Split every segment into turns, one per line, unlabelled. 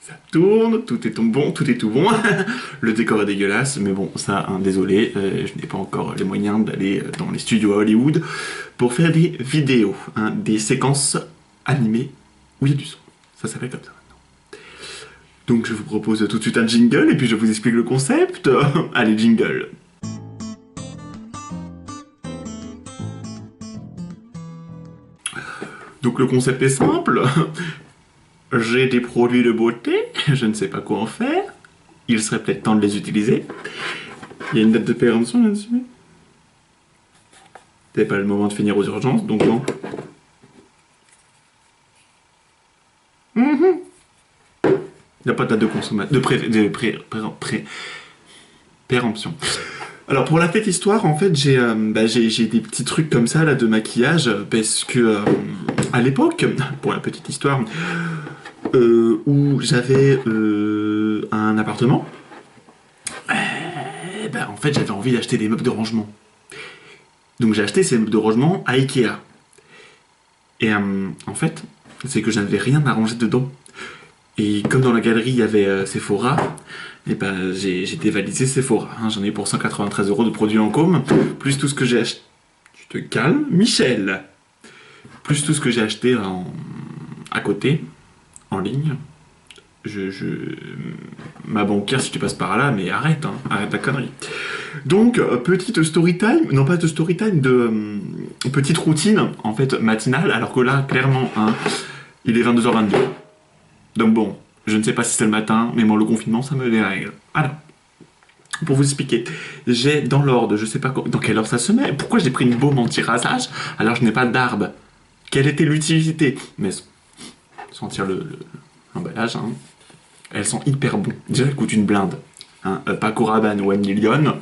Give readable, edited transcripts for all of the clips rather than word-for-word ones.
Ça tourne, tout est tout bon, tout est tout bon. Le décor est dégueulasse, mais bon, ça, hein, désolé, je n'ai pas encore les moyens d'aller dans les studios à Hollywood pour faire des vidéos, hein, des séquences animées où il y a du son. Ça s'appelle comme ça maintenant. Donc je vous propose tout de suite un jingle et puis je vous explique le concept. Allez, jingle. Donc le concept est simple. J'ai des produits de beauté, je ne sais pas quoi en faire. Il serait peut-être temps de les utiliser. Il y a une date de péremption là-dessus. C'est pas le moment de finir aux urgences, donc non. Il n'y a pas de date de consommation, péremption. Alors pour la petite histoire, en fait, j'ai des petits trucs comme ça là de maquillage parce que à l'époque, pour la petite histoire, où j'avais un appartement, en fait j'avais envie d'acheter des meubles de rangement. Donc j'ai acheté ces meubles de rangement à Ikea. Et en fait, c'est que je n'avais rien à ranger dedans. Et comme dans la galerie il y avait Sephora, et j'ai dévalisé Sephora. Hein, j'en ai pour 193 € de produits Lancôme, plus tout ce que j'ai acheté. Tu te calmes, Michel. Plus tout ce que j'ai acheté à côté, en ligne. Ma banquière, si tu passes par là, mais arrête, hein, arrête la connerie. Donc, petite story time, non pas de story time, petite routine, en fait, matinale, alors que là, clairement, hein, il est 22h22. Donc bon, je ne sais pas si c'est le matin, mais moi, le confinement, ça me dérègle. Alors, pour vous expliquer, j'ai dans l'ordre, je sais pas dans quelle heure ça se met, pourquoi j'ai pris une baume anti-rasage, alors je n'ai pas d'arbre. Quelle était l'utilité? Mais sentir l'emballage, hein. Elles sont hyper bonnes. Déjà, elles coûtent une blinde. Hein, Paco Rabanne ou 1 million.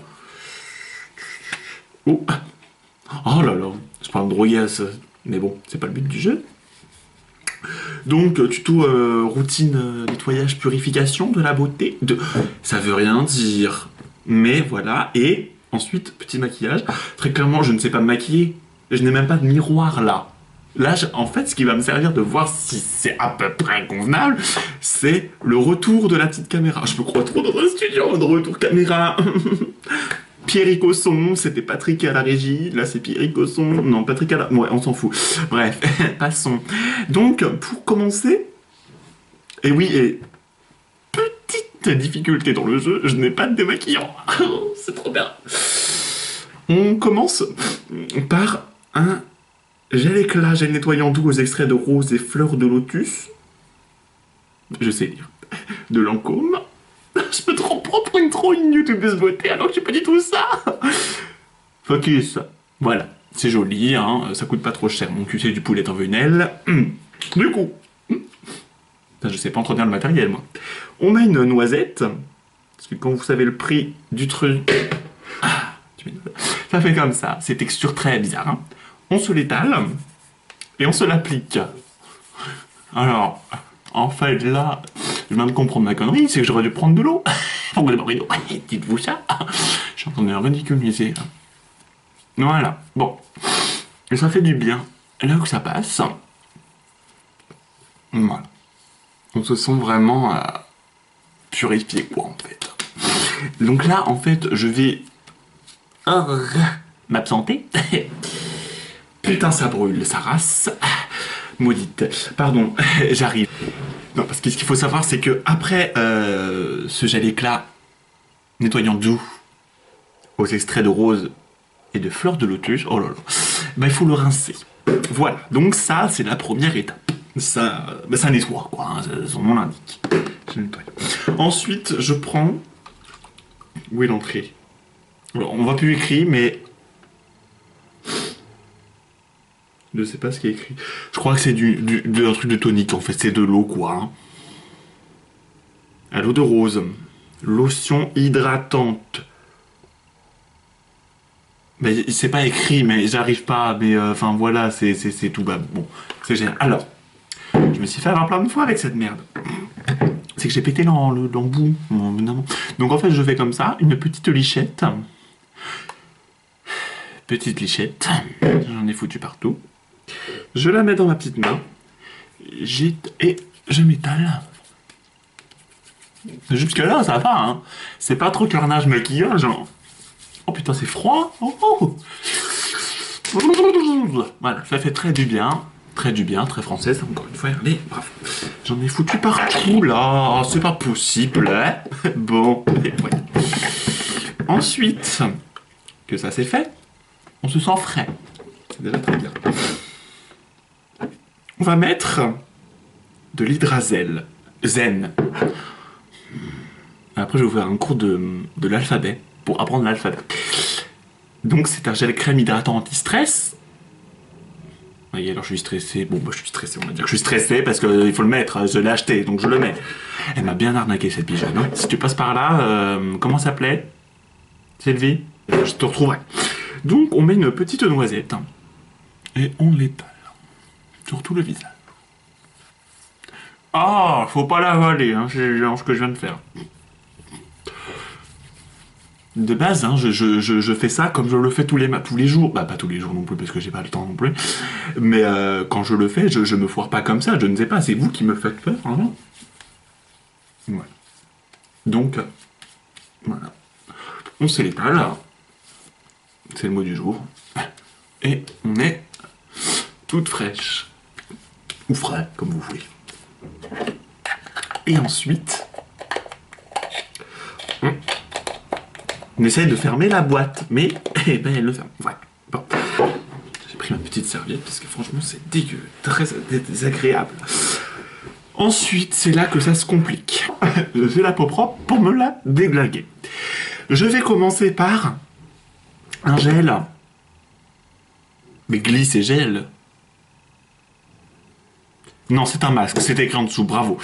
Oh. Oh là là, je parle de droguer à ça. Mais bon, c'est pas le but du jeu. Donc, tuto routine nettoyage purification de la beauté. Ça veut rien dire. Mais voilà. Et ensuite, petit maquillage. Très clairement, je ne sais pas me maquiller. Je n'ai même pas de miroir là. Là, en fait, ce qui va me servir de voir si c'est à peu près convenable, c'est le retour de la petite caméra. Je me crois trop dans un studio de retour caméra. Pierrick au son, c'était Patrick à la régie. Là, c'est Pierrick au son. Non, Patrick à la... Ouais, on s'en fout. Bref, passons. Donc, pour commencer... Et oui, et... Petite difficulté dans le jeu, je n'ai pas de démaquillant. C'est trop bien. On commence par un... Gel éclat, gel nettoyant doux aux extraits de rose et fleurs de lotus. Je sais lire. De Lancôme. Je me prends pour une youtubeuse beauté alors que j'ai pas du tout ça. Focus. Voilà. C'est joli, hein. Ça coûte pas trop cher. Mon cul, c'est du poulet en venelle. Du coup. Je sais pas entretenir le matériel, moi. On a une noisette. Parce que quand vous savez le prix du truc... ça fait comme ça. C'est texture très bizarre, hein. On se l'étale et on se l'applique. Alors, en fait, là, je viens de comprendre ma connerie, c'est que j'aurais dû prendre de l'eau. Dites-vous ça. Je suis en train de me ridiculiser. Voilà, bon. Et ça fait du bien. Là où ça passe, voilà. On se sent vraiment purifié, quoi, en fait. Donc là, en fait, je vais m'absenter. Putain, ça brûle, ça race. Maudite. Pardon, j'arrive. Non, parce que ce qu'il faut savoir, c'est que après ce gel éclat nettoyant doux aux extraits de rose et de fleurs de lotus, oh là là, il faut le rincer. Voilà, donc ça, c'est la première étape. Ça, ça nettoie, quoi, hein, son nom l'indique. Je nettoie. Ensuite, je prends... Où est l'entrée? Alors, on voit plus écrit, mais... Je sais pas ce qui est écrit. Je crois que c'est un truc de tonique, en fait. C'est de l'eau, quoi. Hein. À l'eau de rose. Lotion hydratante. Mais c'est pas écrit, mais j'arrive pas. Mais enfin, voilà, c'est tout bas. Bon, c'est génial. Alors, je me suis fait avoir plein de fois avec cette merde. C'est que j'ai pété l'embout, évidemment. Donc, en fait, je fais comme ça, une petite lichette. Petite lichette. J'en ai foutu partout. Je la mets dans ma petite main. Et je m'étale. Jusque-là, ça va, hein. C'est pas trop carnage maquillage, hein. Oh putain, c'est froid. Oh, oh. Voilà, ça fait très du bien. Très du bien, très française, encore une fois. Allez, bravo. J'en ai foutu partout, là. C'est pas possible, hein. Bon, et voilà. Ensuite, que ça c'est fait, on se sent frais. C'est déjà très bien. On va mettre de l'hydrazel. Zen. Après, je vais vous faire un cours de l'alphabet, pour apprendre l'alphabet. Donc, c'est un gel crème hydratant anti-stress. Oui, alors je suis stressé. Bon, bah, je suis stressé, on va dire que je suis stressé parce qu'il faut le mettre. Je l'ai acheté, donc je le mets. Elle m'a bien arnaqué, cette pigeonne. Hein. Si tu passes par là, comment ça s'appelait Sylvie, je te retrouverai. Donc, on met une petite noisette hein, et on l'étale sur tout le visage. Ah, faut pas l'avaler, hein, c'est genre ce que je viens de faire. De base, hein, je fais ça comme je le fais tous les jours. Bah, pas tous les jours non plus, parce que j'ai pas le temps non plus. Mais quand je le fais, je me foire pas comme ça. Je ne sais pas, c'est vous qui me faites peur, hein. Voilà. Donc, voilà. On se l'étale. C'est le mot du jour. Et on est toute fraîche. Ou frais, comme vous voulez. Et ensuite, on essaye de fermer la boîte, mais eh ben, elle le ferme. Ouais. Bon. J'ai pris ma petite serviette parce que franchement c'est dégueu, très désagréable. Ensuite, c'est là que ça se complique. J'ai la peau propre pour me la déglinguer. Je vais commencer par un gel. Mais glisse et gel. Non, c'est un masque, c'est écrit en dessous, bravo.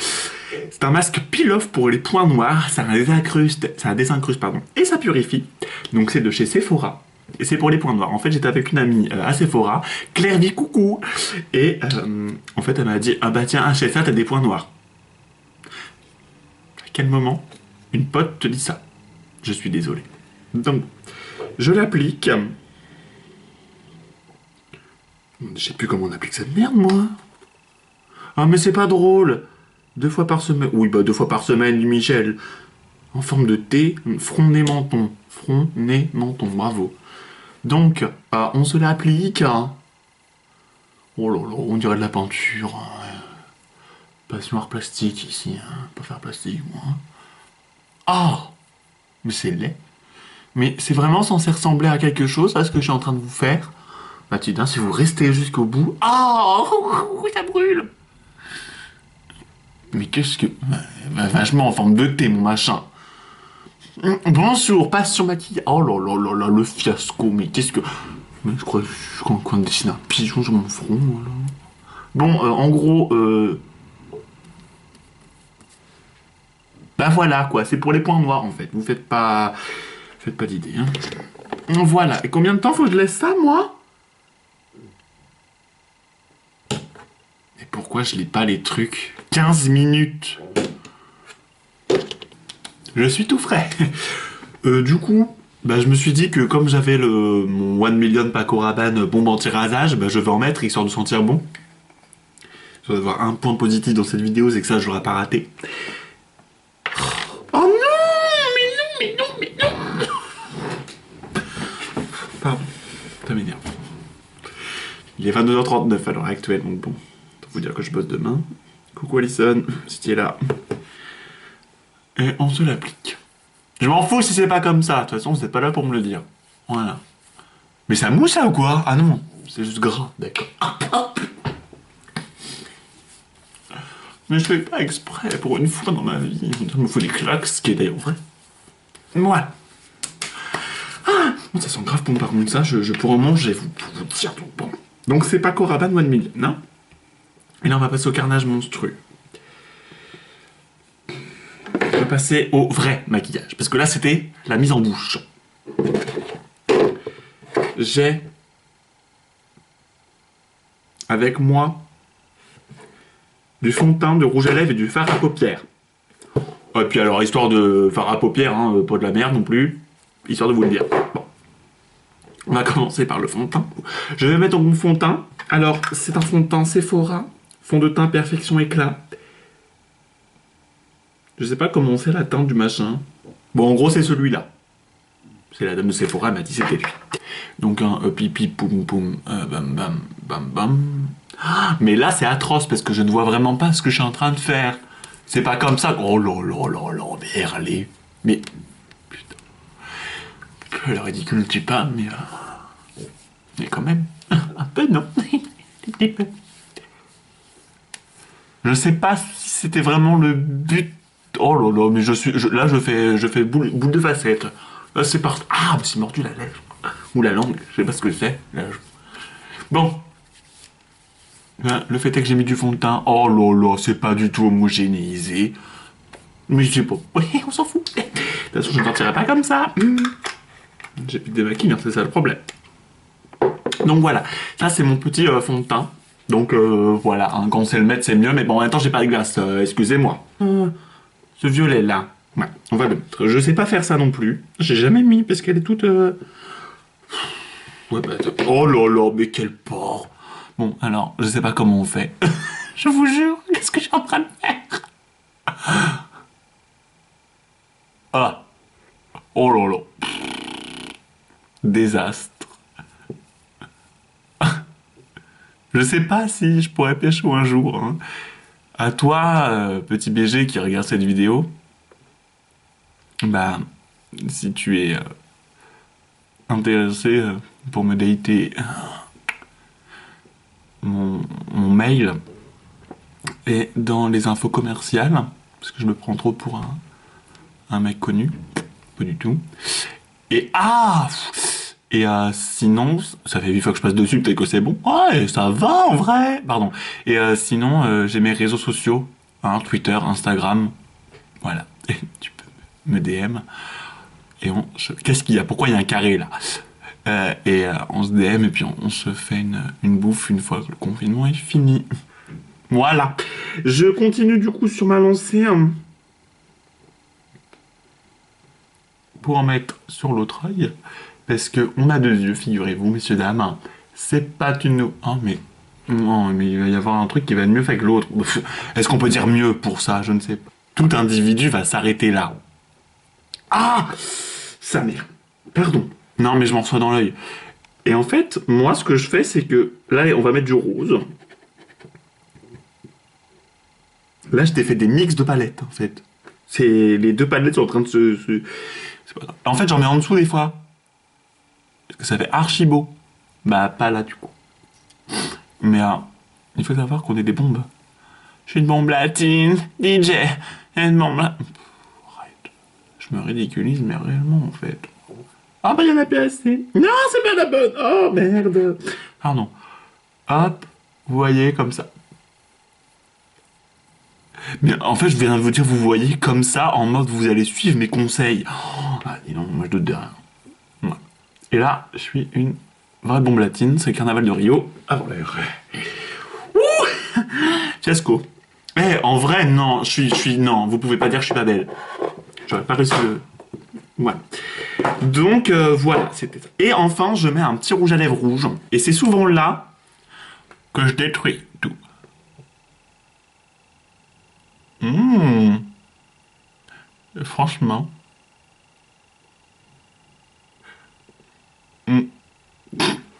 C'est un masque peel-off pour les points noirs, ça désincruste, pardon, et ça purifie. Donc c'est de chez Sephora, et c'est pour les points noirs. En fait, j'étais avec une amie à Sephora, Claire dit coucou, et en fait, elle m'a dit, ah bah tiens, achète ça, t'as des points noirs. À quel moment une pote te dit ça? Je suis désolé. Donc, je l'applique. Je sais plus comment on applique cette merde, moi. Ah, mais c'est pas drôle. 2 fois par semaine. Oui, bah 2 fois par semaine, Michel. En forme de T, front, nez, menton. Front, nez, menton, bravo. Donc, on se l'applique. Oh là là, on dirait de la peinture. Passion art plastique ici. Pas faire plastique, moi. Ah, mais c'est laid. Mais c'est vraiment censé ressembler à quelque chose, à ce que je suis en train de vous faire. Mathilde, si vous restez jusqu'au bout... Ah, ça brûle. Mais qu'est-ce que... vachement en forme de thé, mon machin. Bonjour, passion maquillage. Oh là là là là, le fiasco. Mais qu'est-ce que... Mais je crois que je suis en train de dessiner un pigeon sur mon front. Voilà. Bon, en gros... Bah voilà, quoi. C'est pour les points noirs, en fait. Vous faites pas... Faites pas d'idée, hein. Voilà. Et combien de temps faut que je laisse ça, moi? Et pourquoi je lis pas les trucs? 15 minutes. Je suis tout frais. Du coup, bah, je me suis dit que comme j'avais mon 1 million Paco Rabanne bombe anti-rasage, bah, je vais en mettre histoire de sentir bon. Je dois avoir un point positif dans cette vidéo, c'est que ça, je l'aurais pas raté. Oh non! Mais non, mais non, mais non! Pardon, ça m'énerve. Il est 22h39 à l'heure actuelle, donc bon. Faut vous dire que je bosse demain. Coucou Alison, si tu es là. Et on se l'applique. Je m'en fous si c'est pas comme ça, de toute façon vous n'êtes pas là pour me le dire. Voilà. Mais ça mousse ça ou quoi? Ah non, c'est juste gras, d'accord. Mais je fais pas exprès, pour une fois dans ma vie. Je me fous des claques, ce qui est d'ailleurs vrai. Voilà. Ah, ça sent grave bon par contre, ça, je pourrais en manger, vous dire donc bon. Donc c'est Paco Rabanne 1 million, non? Et là on va passer au carnage monstrueux. On va passer au vrai maquillage, parce que là c'était la mise en bouche. J'ai avec moi du fond de teint, de rouge à lèvres et du fard à paupières. Et puis alors histoire de fard à paupières, hein, pas de la merde non plus, histoire de vous le dire. Bon. On va commencer par le fond de teint. Je vais mettre mon fond de teint. Alors c'est un fond de teint Sephora, fond de teint Perfection Éclat. Je sais pas comment on fait la teinte du machin. Bon, en gros, c'est celui-là. C'est la dame de Sephora, elle m'a dit c'était lui. Donc un pipi poum poum bam bam bam bam. Mais là c'est atroce parce que je ne vois vraiment pas ce que je suis en train de faire. C'est pas comme ça. Oh là là là là, mais allez. Mais putain. Le ridicule tu pas, mais quand même. Un peu non. Un petit peu. Je sais pas si c'était vraiment le but. Oh là là, mais là je fais boule de facette. Là c'est parti. Ah, mais c'est mordu la lèvre. Ou la langue, je sais pas ce que c'est. Bon. Le fait est que j'ai mis du fond de teint. Oh là là, c'est pas du tout homogénéisé. Mais je sais pas. Oui, on s'en fout. De toute façon, je ne sortirai pas comme ça. J'ai plus de démaquille, c'est ça le problème. Donc voilà, ça c'est mon petit fond de teint. Donc voilà, hein, quand on sait le mettre, c'est mieux. Mais bon, en même temps, j'ai pas de glace, excusez-moi. Ce violet là. Ouais, on va le mettre. Je sais pas faire ça non plus. J'ai jamais mis parce qu'elle est toute. Ouais, bah, oh là là, mais quel porc. Bon, alors, je sais pas comment on fait. Je vous jure, qu'est-ce que je suis en train de faire? Ah. Oh là là. Désastre. Je sais pas si je pourrais pécho un jour. Hein. À toi, petit BG qui regarde cette vidéo, bah, si tu es intéressé pour me dater, mon mail est dans les infos commerciales, parce que je me prends trop pour un mec connu. Pas du tout. Et sinon, ça fait 8 fois que je passe dessus, peut-être que c'est bon. Ouais, ça va en vrai. Pardon. Et sinon, j'ai mes réseaux sociaux, hein, Twitter, Instagram, voilà. Et tu peux me DM. Et qu'est-ce qu'il y a? Pourquoi il y a un carré là? On se DM et puis on se fait une bouffe une fois que le confinement est fini. Voilà. Je continue du coup sur ma lancée. Pour en mettre sur l'autre œil, parce que on a deux yeux, figurez-vous, messieurs, dames. C'est pas une... Oh, mais... Non, mais il va y avoir un truc qui va être mieux fait que l'autre. Est-ce qu'on peut dire mieux pour ça? Je ne sais pas. Tout individu va s'arrêter là. Ah! Sa mère. Pardon. Non, mais je m'en reçois dans l'œil. Et en fait, moi, ce que je fais, c'est que... Là, on va mettre du rose. Là, je t'ai fait des mix de palettes, en fait. Les deux palettes sont en train de se... En fait, j'en mets en dessous des fois. Parce que ça fait archi beau. Bah, pas là, du coup. Mais il faut savoir qu'on est des bombes. Je suis une bombe latine, DJ, une bombe latine. Arrête. Je me ridiculise, mais réellement, en fait. Ah, bah, il y en a pas assez. Non, c'est pas la bonne. Oh, merde. Pardon. Hop, vous voyez, comme ça. Mais en fait, je viens de vous dire, vous voyez, comme ça, en mode, vous allez suivre mes conseils. Oh, ah, dis donc, moi, je doute de rien. Ouais. Et là, je suis une vraie bombe latine, c'est le carnaval de Rio. Avant l'air. Ouh, fiasco. En vrai, non, non, vous pouvez pas dire que je suis pas belle. J'aurais pas réussi le... Ouais. Donc, voilà, c'était ça. Et enfin, je mets un petit rouge à lèvres rouge. Et c'est souvent là que je détruis tout. Franchement.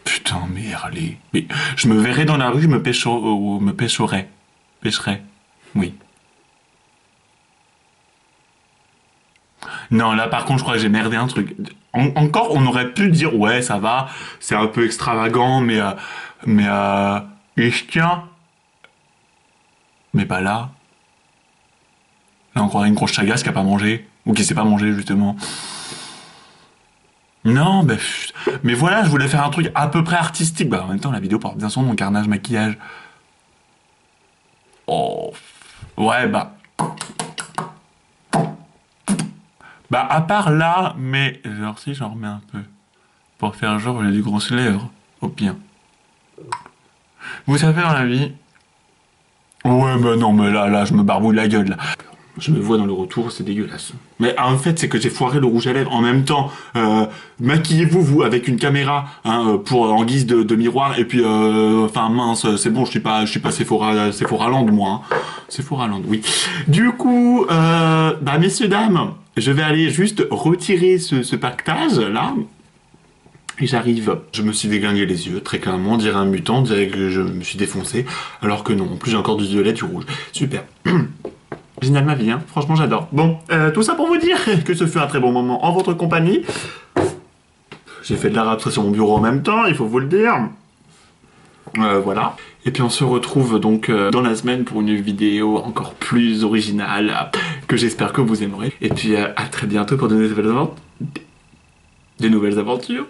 Putain, mais allez. Mais je me verrais dans la rue, je me pêcherais. Pêcherais. Oui. Non, là par contre, je crois que j'ai merdé un truc. Encore, on aurait pu dire, ouais, ça va, c'est un peu extravagant, il se tient. Mais pas là. Là, on croirait une grosse chagasse qui a pas mangé. Ou qui sait pas manger, justement. Non, mais voilà, je voulais faire un truc à peu près artistique. Bah, en même temps, la vidéo porte bien son nom, carnage, maquillage. Oh. Ouais, bah. Bah, à part là, mais genre si j'en remets un peu. Pour faire genre, j'ai du grosses lèvres, au pire. Vous savez, dans la vie... Ouais, bah non, mais là, je me barbouille la gueule, là. Je me vois dans le retour, c'est dégueulasse. Mais en fait, c'est que j'ai foiré le rouge à lèvres. En même temps, maquillez-vous, vous, avec une caméra, hein, en guise de miroir. Et puis, enfin, mince, c'est bon, je suis pas Sephora Land, moi. Hein. Sephora Land, oui. Du coup, bah, messieurs, dames, je vais aller juste retirer ce pactage, là. Et j'arrive. Je me suis déglingué les yeux, très clairement. On dirait un mutant, on dirait que je me suis défoncé. Alors que non, en plus, j'ai encore du violet, du rouge. Super. Génial ma vie, hein. Franchement j'adore. Bon, tout ça pour vous dire que ce fut un très bon moment en votre compagnie. J'ai fait de la rap sur mon bureau en même temps, il faut vous le dire. Voilà. Et puis on se retrouve donc dans la semaine pour une vidéo encore plus originale que j'espère que vous aimerez. Et puis à très bientôt pour de nouvelles aventures.